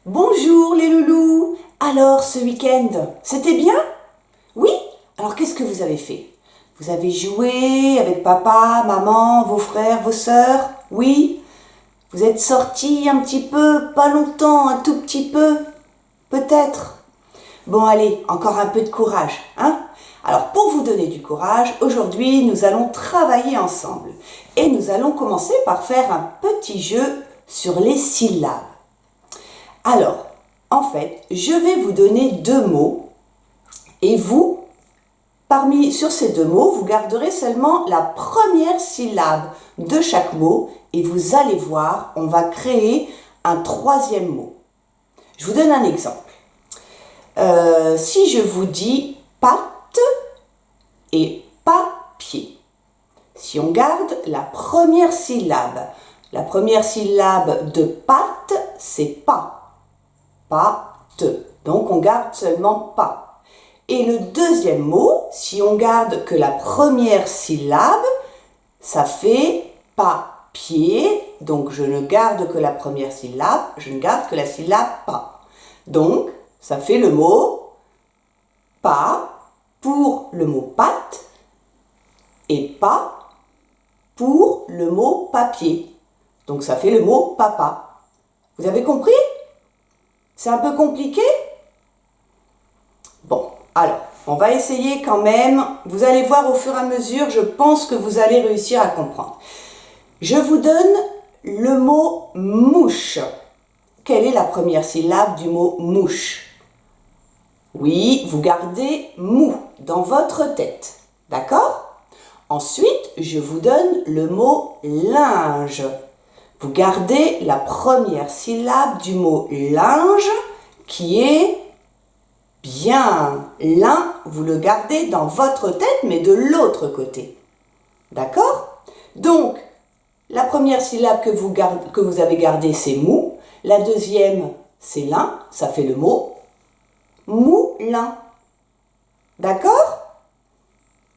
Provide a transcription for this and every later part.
Bonjour les loulous. Alors ce week-end, c'était bien? Oui? Alors qu'est-ce que vous avez fait? Vous avez joué avec papa, maman, vos frères, vos sœurs? Oui? Vous êtes sortis un petit peu, pas longtemps, un tout petit peu? Peut-être. Bon allez, encore un peu de courage, hein? Alors pour vous donner du courage, aujourd'hui nous allons travailler ensemble. Et nous allons commencer par faire un petit jeu sur les syllabes. Alors, en fait, je vais vous donner deux mots et vous, sur ces deux mots, vous garderez seulement la première syllabe de chaque mot et vous allez voir, on va créer un troisième mot. Je vous donne un exemple. Si je vous dis pâte et papier, si on garde la première syllabe de pâte, c'est pas. Pâte. Donc on garde seulement pas. Et le deuxième mot, si on garde que la première syllabe, ça fait papier. Donc je ne garde que la première syllabe, je ne garde que la syllabe pas. Donc ça fait le mot pas pour le mot pâte et pas pour le mot papier. Donc ça fait le mot papa. Vous avez compris ? C'est un peu compliqué? Bon, alors, on va essayer quand même. Vous allez voir au fur et à mesure, je pense que vous allez réussir à comprendre. Je vous donne le mot mouche. Quelle est la première syllabe du mot mouche? Oui, vous gardez mou dans votre tête. D'accord? Ensuite, je vous donne le mot linge. Vous gardez la première syllabe du mot linge qui est bien. L'un, vous le gardez dans votre tête mais de l'autre côté. D'accord? Donc, la première syllabe que vous avez gardée, c'est mou. La deuxième, c'est lin. Ça fait le mot moulin. D'accord?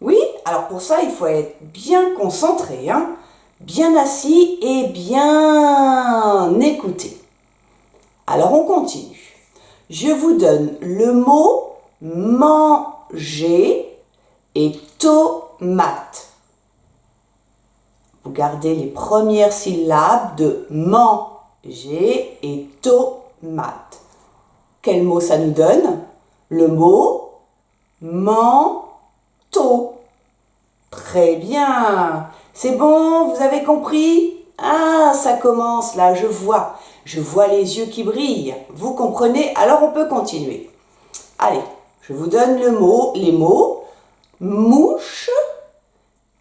Oui? Alors pour ça, il faut être bien concentré, hein? Bien assis et bien écouté. Alors on continue. Je vous donne le mot manger et tomate. Vous gardez les premières syllabes de manger et tomate. Quel mot ça nous donne? Le mot manteau. Très bien. C'est bon, vous avez compris? Ah, ça commence là, je vois. Je vois les yeux qui brillent. Vous comprenez? Alors on peut continuer. Allez, je vous donne les mots mouche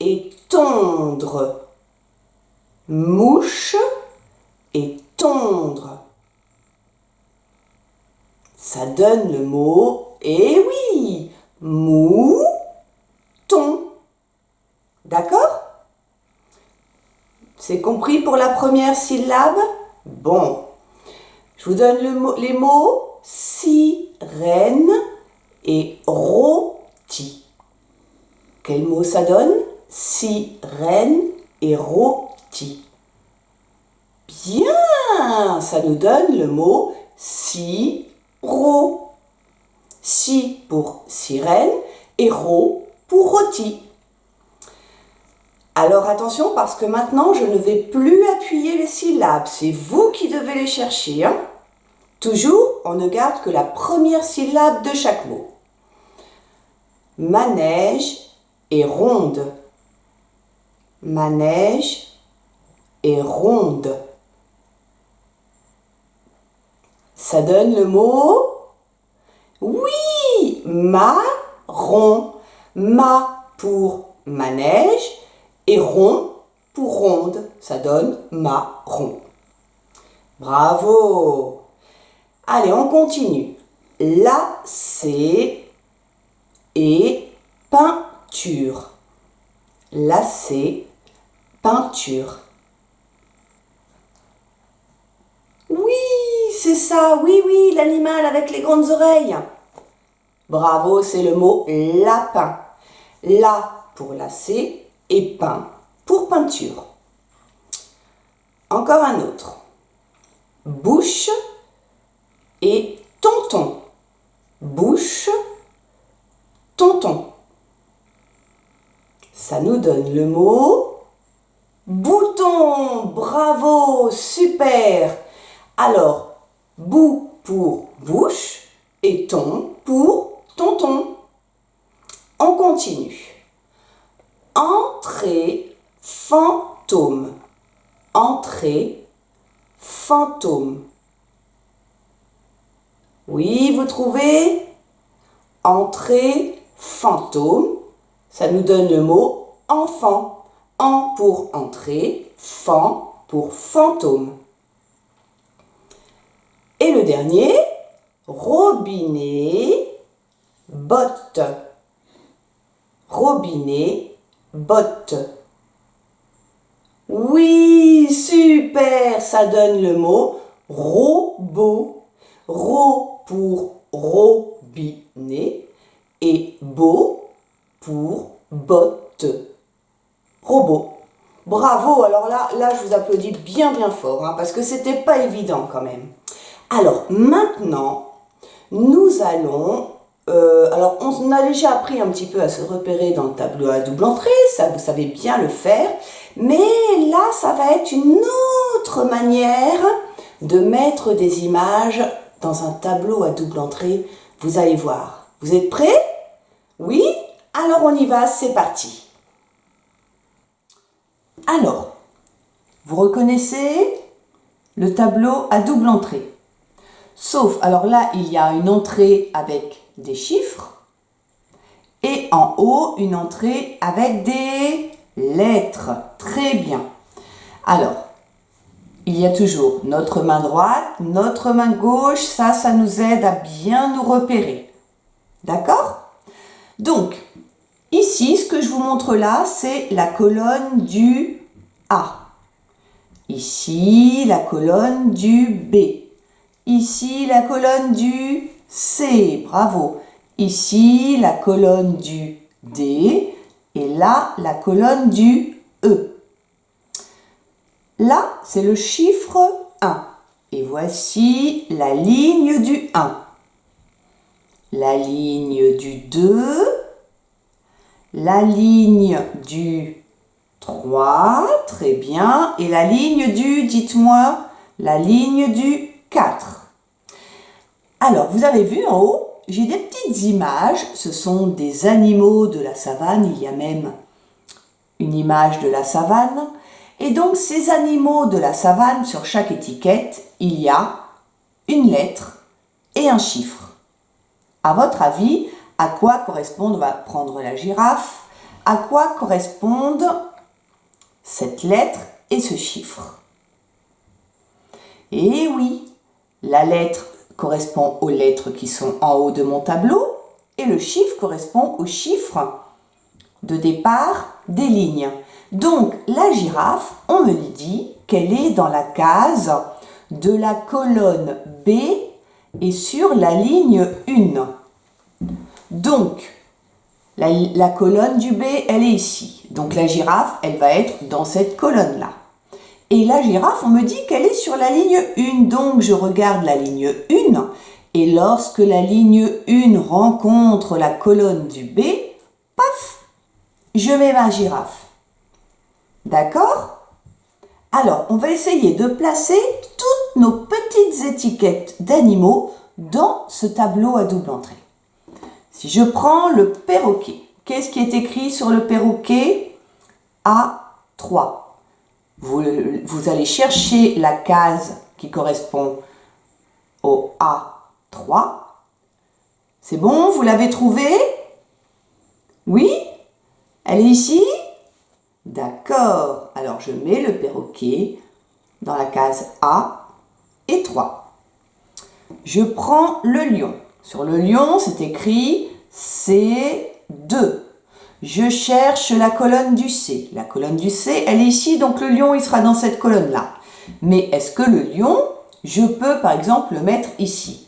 et tondre. Mouche et tondre. Ça donne le mot, eh oui, mouton. D'accord? C'est compris pour la première syllabe? Bon. Je vous donne les mots sirène et rôti. Quel mot ça donne? Sirène et rôti. Bien, ça nous donne le mot sirop. Si pour sirène et ro pour rôti. Alors attention parce que maintenant je ne vais plus appuyer les syllabes, c'est vous qui devez les chercher. Hein? Toujours, on ne garde que la première syllabe de chaque mot. Manège et ronde. Manège et ronde. Ça donne le mot? Oui, marron. Ma pour manège et rond pour ronde. Ça donne marron. Bravo. Allez, on continue. Lacet et peinture. Lacet, peinture. Oui, c'est ça. Oui, l'animal avec les grandes oreilles. Bravo, c'est le mot lapin. La pour lacet et peint pour peinture. Encore un autre. Bouche et tonton. Bouche, tonton. Ça nous donne le mot bouton. Bravo, super. Alors, bou pour bouche et ton pour tonton. On continue. Entrée, fantôme. Entrée, fantôme. Oui, vous trouvez? Entrée, fantôme. Ça nous donne le mot enfant. En pour entrée, fan pour fantôme. Et le dernier, robinet, botte. Robinet, botte. Oui, super, ça donne le mot robot. Ro pour robinet et beau pour botte. Robot. Bravo, alors là je vous applaudis bien fort, parce que c'était pas évident quand même. Alors maintenant, nous allons... alors on a déjà appris un petit peu à se repérer dans le tableau à double entrée, ça vous savez bien le faire, mais là ça va être une autre manière de mettre des images dans un tableau à double entrée. Vous allez voir. Vous êtes prêts? Oui? Alors on y va, c'est parti. Alors, vous reconnaissez le tableau à double entrée. Sauf, alors là, il y a une entrée avec des chiffres et en haut, une entrée avec des lettres. Très bien. Alors, il y a toujours notre main droite, notre main gauche. Ça nous aide à bien nous repérer. D'accord? Donc, ici, ce que je vous montre là, c'est la colonne du A. Ici, la colonne du B. Ici, la colonne du C. Bravo. Ici, la colonne du D. Et là, la colonne du E. Là, c'est le chiffre 1. Et voici la ligne du 1. La ligne du 2. La ligne du 3. Très bien. Et la ligne du, dites-moi, la ligne du 4. Alors, vous avez vu en haut, j'ai des petites images. Ce sont des animaux de la savane. Il y a même une image de la savane. Et donc, ces animaux de la savane, sur chaque étiquette, il y a une lettre et un chiffre. À votre avis, à quoi correspondent, on va prendre la girafe, à quoi correspondent cette lettre et ce chiffre? Eh oui, la lettre correspond aux lettres qui sont en haut de mon tableau et le chiffre correspond aux chiffres de départ des lignes. Donc, la girafe, on me dit qu'elle est dans la case de la colonne B et sur la ligne 1. Donc, la colonne du B, elle est ici. Donc, la girafe, elle va être dans cette colonne-là. Et la girafe, on me dit qu'elle est sur la ligne 1. Donc, je regarde la ligne 1. Et lorsque la ligne 1 rencontre la colonne du B, paf, je mets ma girafe. D'accord? Alors, on va essayer de placer toutes nos petites étiquettes d'animaux dans ce tableau à double entrée. Si je prends le perroquet, qu'est-ce qui est écrit sur le perroquet? A3. Vous allez chercher la case qui correspond au A3. C'est bon? Vous l'avez trouvée? Oui? Elle est ici? D'accord. Alors, je mets le perroquet dans la case A et 3. Je prends le lion. Sur le lion, c'est écrit C2. Je cherche la colonne du C. La colonne du C, elle est ici, donc le lion, il sera dans cette colonne-là. Mais est-ce que le lion, je peux par exemple le mettre ici?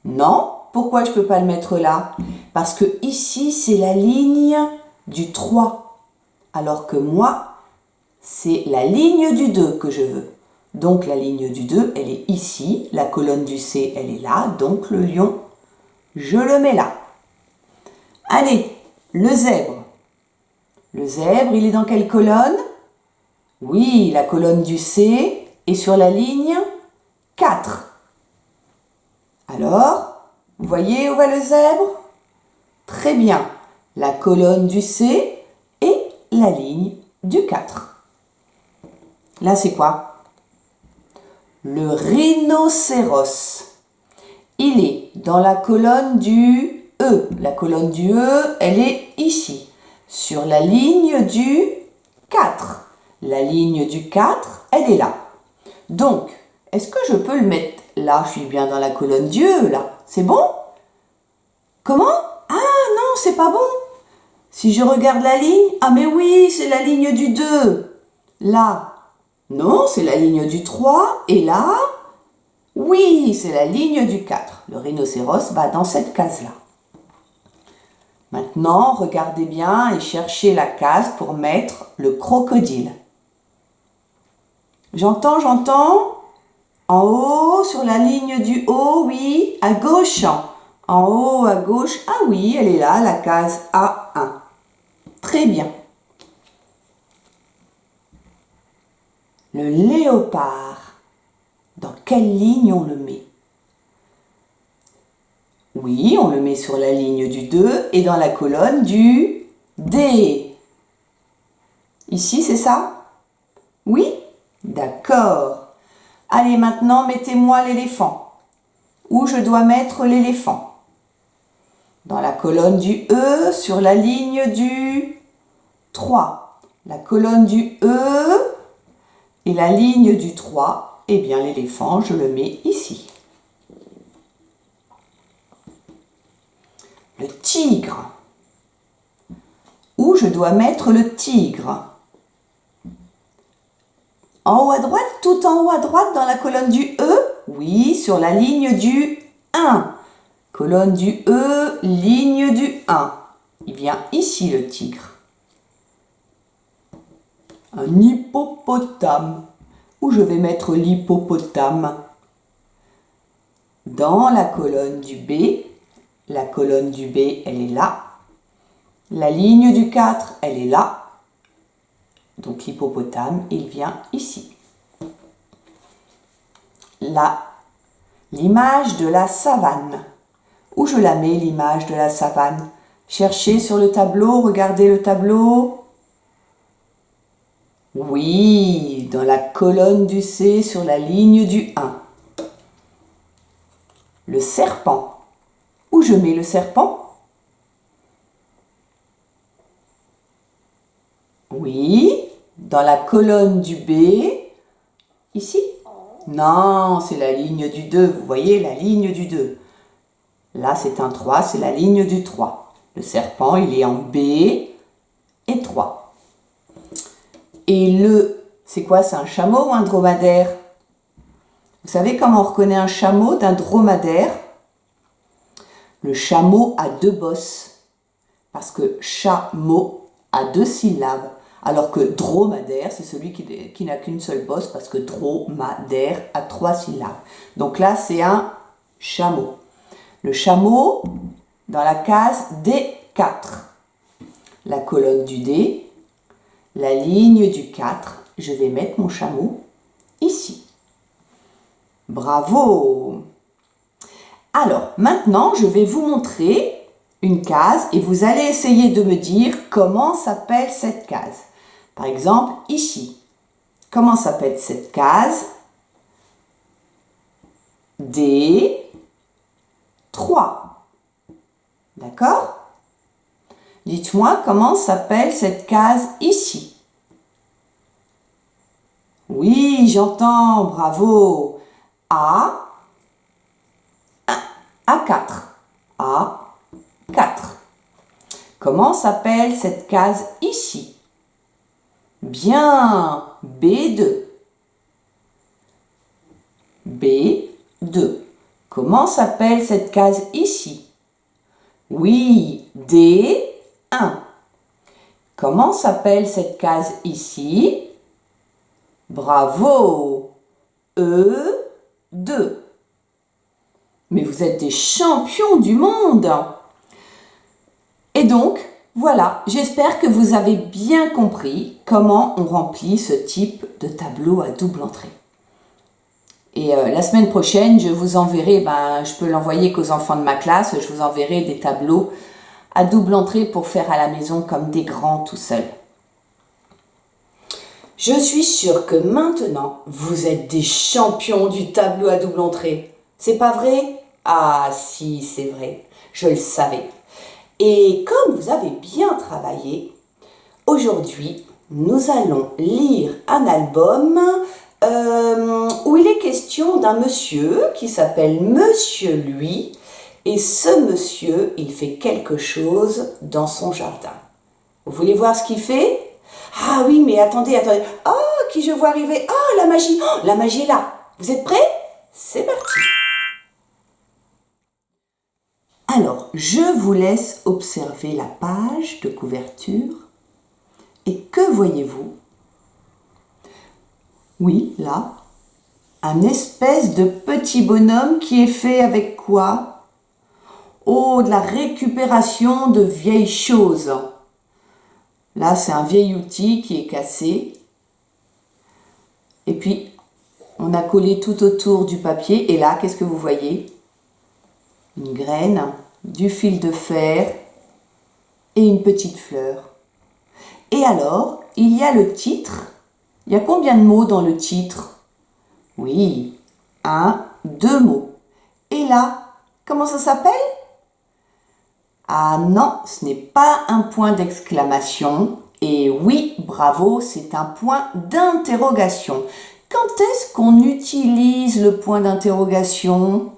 Non. Pourquoi je ne peux pas le mettre là? Parce que ici, c'est la ligne du 3. Alors que moi, c'est la ligne du 2 que je veux. Donc la ligne du 2, elle est ici. La colonne du C, elle est là. Donc le lion, je le mets là. Allez, le zèbre. Le zèbre, il est dans quelle colonne? Oui, la colonne du C est sur la ligne 4. Alors, vous voyez où va le zèbre? Très bien. La colonne du C et la ligne du 4. Là, c'est quoi? Le rhinocéros. Il est dans la colonne du E. La colonne du E, elle est ici, sur la ligne du 4. La ligne du 4, elle est là. Donc, est-ce que je peux le mettre là? Je suis bien dans la colonne du E, là. C'est bon? Comment? Ah non, c'est pas bon. Si je regarde la ligne, ah mais oui, c'est la ligne du 2. Là, non, c'est la ligne du 3. Et là, oui, c'est la ligne du 4. Le rhinocéros va dans cette case-là. Maintenant, regardez bien et cherchez la case pour mettre le crocodile. J'entends. En haut, sur la ligne du haut, oui, à gauche. En haut, à gauche, ah oui, elle est là, la case A1. Très bien. Le léopard, dans quelle ligne on le met? Oui, on le met sur la ligne du 2 et dans la colonne du D. Ici, c'est ça? Oui? D'accord. Allez, maintenant, mettez-moi l'éléphant. Où je dois mettre l'éléphant? Dans la colonne du E, sur la ligne du 3. La colonne du E et la ligne du 3, eh bien l'éléphant, je le mets ici. Le tigre. Où je dois mettre le tigre? En haut à droite, tout en haut à droite dans la colonne du E? Oui, sur la ligne du 1. Colonne du E, ligne du 1. Il vient ici le tigre. Un hippopotame. Où je vais mettre l'hippopotame? Dans la colonne du B. La colonne du B, elle est là. La ligne du 4, elle est là. Donc l'hippopotame, il vient ici. Là, l'image de la savane. Où je la mets, l'image de la savane? Cherchez sur le tableau, regardez le tableau. Oui, dans la colonne du C, sur la ligne du 1. Le serpent. Où je mets le serpent? Oui, dans la colonne du B, ici? Non, c'est la ligne du 2, vous voyez la ligne du 2. Là, c'est un 3, c'est la ligne du 3. Le serpent, il est en B et 3. Et le, c'est quoi? C'est un chameau ou un dromadaire? Vous savez comment on reconnaît un chameau d'un dromadaire? Le chameau a 2 bosses. Parce que chameau a 2 syllabes. Alors que dromadaire, c'est celui qui n'a qu'une seule bosse parce que dromadaire a 3 syllabes. Donc là, c'est un chameau. Le chameau dans la case D4. La colonne du D, la ligne du 4. Je vais mettre mon chameau ici. Bravo! Alors, maintenant, je vais vous montrer une case et vous allez essayer de me dire comment s'appelle cette case. Par exemple, ici. Comment s'appelle cette case? D3. D'accord? Dites-moi comment s'appelle cette case ici. Oui, j'entends, bravo. A4. A4. Comment s'appelle cette case ici? Bien, B2. B2. Comment s'appelle cette case ici? Oui, D1. Comment s'appelle cette case ici? Bravo! 2. Mais vous êtes des champions du monde! Et donc, voilà, j'espère que vous avez bien compris comment on remplit ce type de tableau à double entrée. Et la semaine prochaine, je vous enverrai, je peux l'envoyer qu'aux enfants de ma classe, je vous enverrai des tableaux à double entrée pour faire à la maison comme des grands tout seuls. Je suis sûre que maintenant, vous êtes des champions du tableau à double entrée. C'est pas vrai? Ah si, c'est vrai, je le savais. Et comme vous avez bien travaillé, aujourd'hui, nous allons lire un album où il est question d'un monsieur qui s'appelle Monsieur Lui. Et ce monsieur, il fait quelque chose dans son jardin. Vous voulez voir ce qu'il fait? Ah oui, mais attendez. Oh, qui je vois arriver? Oh, la magie! Oh, la magie est là. Vous êtes prêts? C'est parti. Alors, je vous laisse observer la page de couverture. Et que voyez-vous? Oui, là, un espèce de petit bonhomme qui est fait avec quoi? Oh, de la récupération de vieilles choses. Là, c'est un vieil outil qui est cassé. Et puis, on a collé tout autour du papier. Et là, qu'est-ce que vous voyez? Une graine, du fil de fer et une petite fleur. Et alors, il y a le titre. Il y a combien de mots dans le titre? Oui, 1, 2 mots. Et là, comment ça s'appelle? Ah non, ce n'est pas un point d'exclamation. Et oui, bravo, c'est un point d'interrogation. Quand est-ce qu'on utilise le point d'interrogation?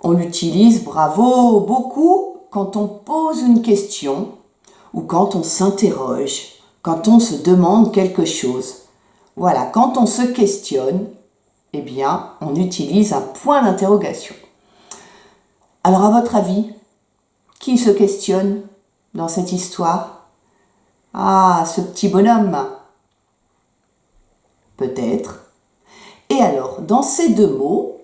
On l'utilise, bravo, beaucoup quand on pose une question ou quand on s'interroge, quand on se demande quelque chose. Voilà, quand on se questionne, eh bien, on utilise un point d'interrogation. Alors, à votre avis, qui se questionne dans cette histoire? Ah, ce petit bonhomme. Peut-être. Et alors, dans ces deux mots,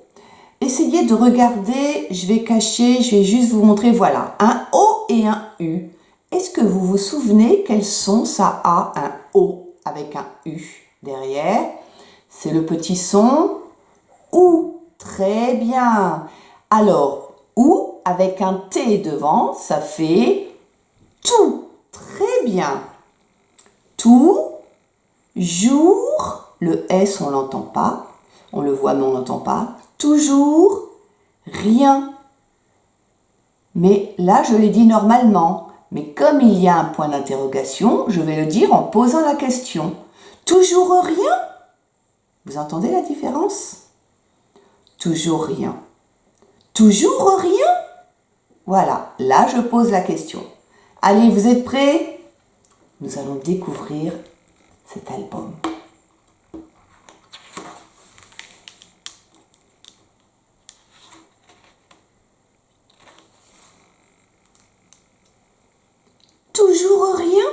essayez de regarder, je vais juste vous montrer, voilà, un O et un U. Est-ce que vous vous souvenez quels sont? Ça a un O avec un U derrière. C'est le petit son OU. Très bien. Alors, OU avec un T devant, ça fait tout. Très bien. Tout, jour, le S on l'entend pas. On le voit mais on l'entend pas. Toujours, rien. Mais là, je l'ai dit normalement. Mais comme il y a un point d'interrogation, je vais le dire en posant la question. Toujours rien? Vous entendez la différence? Toujours rien. Toujours rien? Voilà, là je pose la question. Allez, vous êtes prêts? Nous allons découvrir cet album. Toujours rien?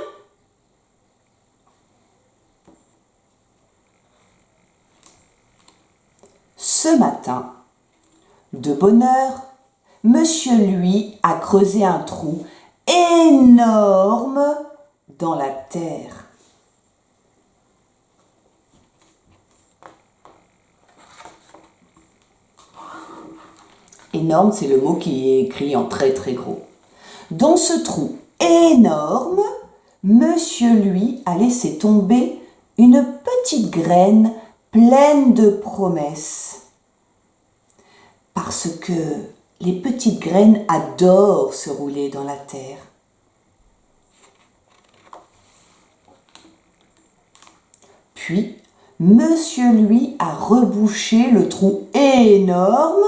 Ce matin, de bonne heure, Monsieur Lui a creusé un trou énorme dans la terre. Énorme, c'est le mot qui est écrit en très très gros. Dans ce trou énorme, Monsieur Lui a laissé tomber une petite graine pleine de promesses. Parce que les petites graines adorent se rouler dans la terre. Puis, Monsieur Lui a rebouché le trou énorme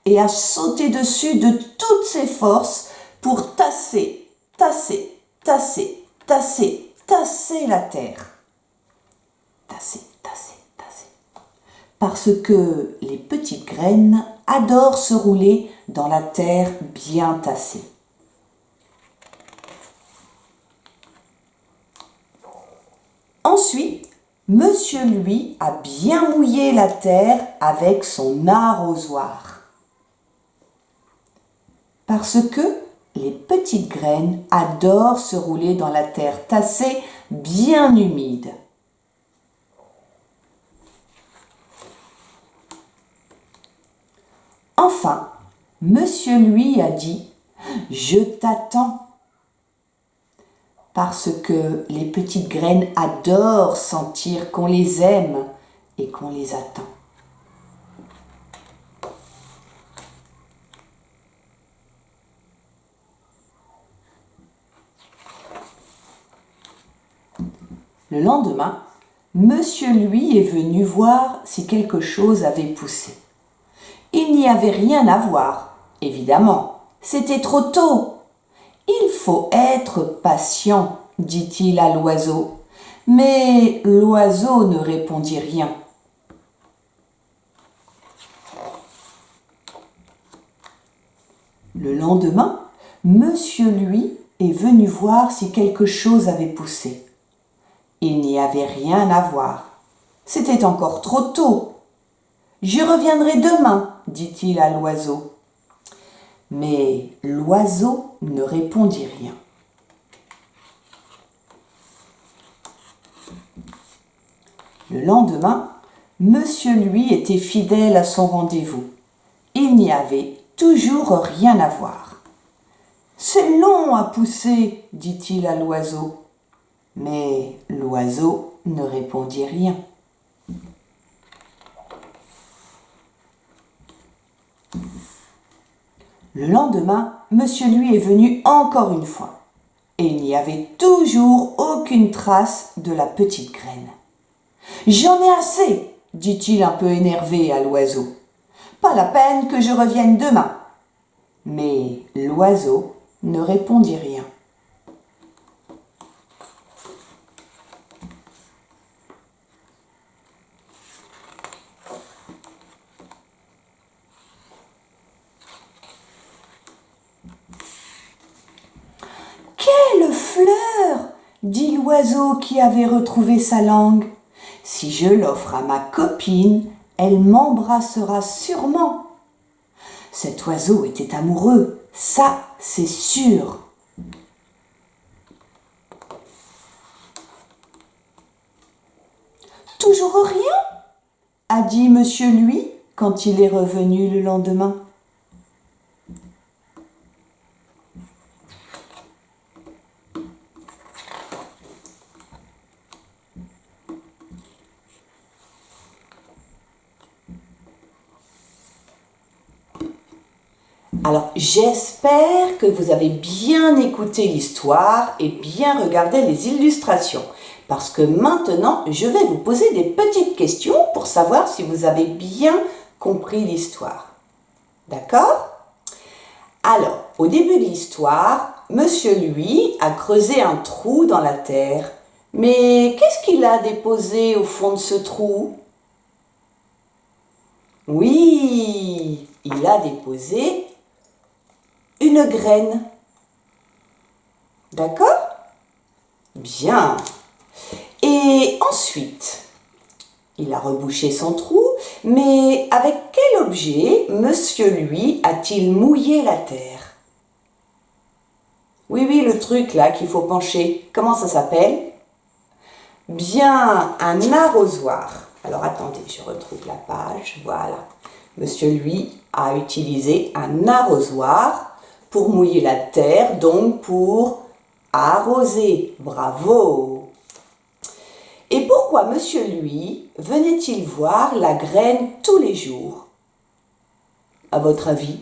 et a sauté dessus de toutes ses forces pour tasser la terre. Tasser. Parce que les petites graines adorent se rouler dans la terre bien tassée. Ensuite, Monsieur, lui, a bien mouillé la terre avec son arrosoir. Parce que les petites graines adorent se rouler dans la terre tassée bien humide. Enfin, Monsieur, lui, a dit « Je t'attends » parce que les petites graines adorent sentir qu'on les aime et qu'on les attend. Le lendemain, Monsieur, lui, est venu voir si quelque chose avait poussé. Il n'y avait rien à voir, évidemment, c'était trop tôt. Il faut être patient, dit-il à l'oiseau. Mais l'oiseau ne répondit rien. Le lendemain, Monsieur, lui, est venu voir si quelque chose avait poussé. Il n'y avait rien à voir. C'était encore trop tôt. « Je reviendrai demain, dit-il à l'oiseau. Mais l'oiseau ne répondit rien. Le lendemain, Monsieur, lui, était fidèle à son rendez-vous. Il n'y avait toujours rien à voir. « C'est long à pousser, dit-il à l'oiseau. Mais l'oiseau ne répondit rien. Le lendemain, Monsieur, lui, est venu encore une fois. Et il n'y avait toujours aucune trace de la petite graine. « J'en ai assez, dit-il un peu énervé à l'oiseau. Pas la peine que je revienne demain. Mais l'oiseau ne répondit rien. Quelle fleur, dit l'oiseau qui avait retrouvé sa langue. Si je l'offre à ma copine, elle m'embrassera sûrement. Cet oiseau était amoureux, ça c'est sûr. Toujours rien, a dit Monsieur, lui, quand il est revenu le lendemain. Alors, j'espère que vous avez bien écouté l'histoire et bien regardé les illustrations. Parce que maintenant, je vais vous poser des petites questions pour savoir si vous avez bien compris l'histoire. D'accord ? Alors, au début de l'histoire, Monsieur, lui, a creusé un trou dans la terre. Mais qu'est-ce qu'il a déposé au fond de ce trou ? Oui, il a déposé une graine. D'accord ? Bien. Et ensuite, il a rebouché son trou, mais avec quel objet Monsieur, lui, a-t-il mouillé la terre ? Oui, le truc là qu'il faut pencher, comment ça s'appelle ? Bien, un arrosoir. Alors attendez, je retrouve la page, voilà. Monsieur, lui, a utilisé un arrosoir pour mouiller la terre, donc pour arroser. Bravo! Et pourquoi Monsieur, lui, venait-il voir la graine tous les jours ? À votre avis ?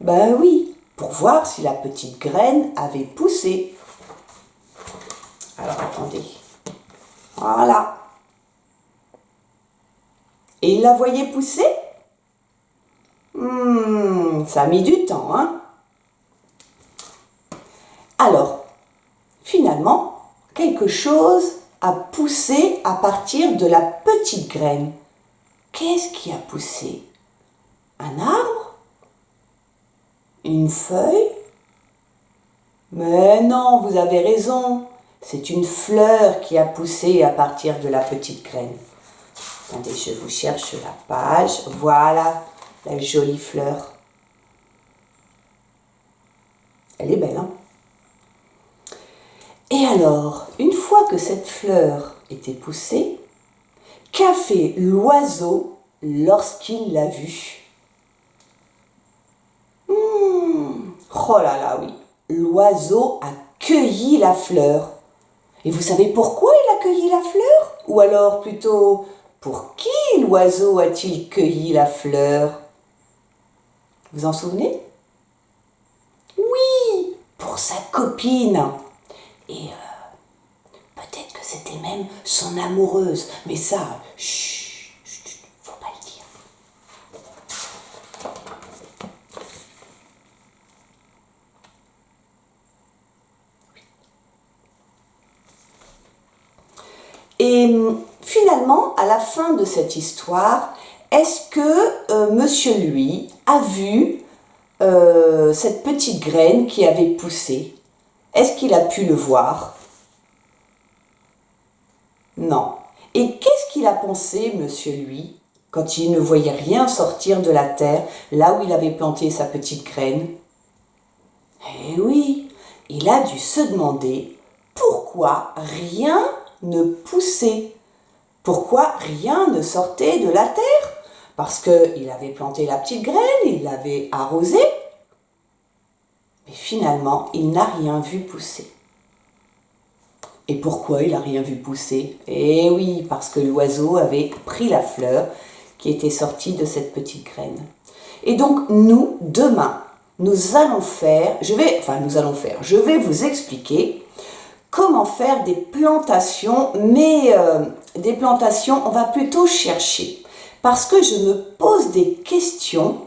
Ben oui, pour voir si la petite graine avait poussé. Alors attendez. Voilà. Et il la voyait pousser ? Ça a mis du temps, hein ? Alors, finalement, quelque chose a poussé à partir de la petite graine. Qu'est-ce qui a poussé ? Un arbre ? Une feuille ? Mais non, vous avez raison. C'est une fleur qui a poussé à partir de la petite graine. Attendez, je vous cherche la page. Voilà, la jolie fleur. Elle est belle, hein? Et alors, une fois que cette fleur était poussée, qu'a fait l'oiseau lorsqu'il l'a vue? Oh là là, oui. L'oiseau a cueilli la fleur. Et vous savez pourquoi il a cueilli la fleur? Ou alors plutôt, pour qui l'oiseau a-t-il cueilli la fleur? Vous en souvenez? Oui, pour sa copine. Et peut-être que c'était même son amoureuse. Mais ça, chut, faut pas le dire. Et finalement, à la fin de cette histoire, est-ce que Monsieur Lui a vu cette petite graine qui avait poussé? Est-ce qu'il a pu le voir? Non. Et qu'est-ce qu'il a pensé, Monsieur Lui, quand il ne voyait rien sortir de la terre, là où il avait planté sa petite graine? Eh oui, il a dû se demander pourquoi rien ne poussait, pourquoi rien ne sortait de la terre, parce qu'il avait planté la petite graine, il l'avait arrosée, mais finalement, il n'a rien vu pousser. Et pourquoi il n'a rien vu pousser? Eh oui, parce que l'oiseau avait pris la fleur qui était sortie de cette petite graine. Et donc, nous, demain, je vais vous expliquer comment faire des plantations, mais des plantations, on va plutôt chercher. Parce que je me pose des questions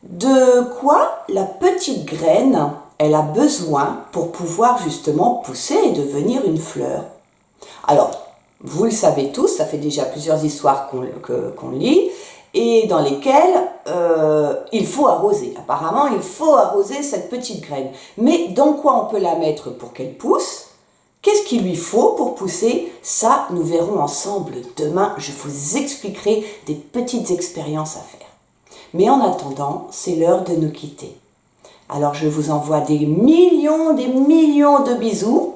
de quoi la petite graine, elle a besoin pour pouvoir justement pousser et devenir une fleur. Alors, vous le savez tous, ça fait déjà plusieurs histoires qu'on lit, et dans lesquelles il faut arroser. Apparemment, il faut arroser cette petite graine. Mais dans quoi on peut la mettre pour qu'elle pousse? Qu'est-ce qu'il lui faut pour pousser? Ça, nous verrons ensemble demain. Je vous expliquerai des petites expériences à faire. Mais en attendant, c'est l'heure de nous quitter. Alors je vous envoie des millions de bisous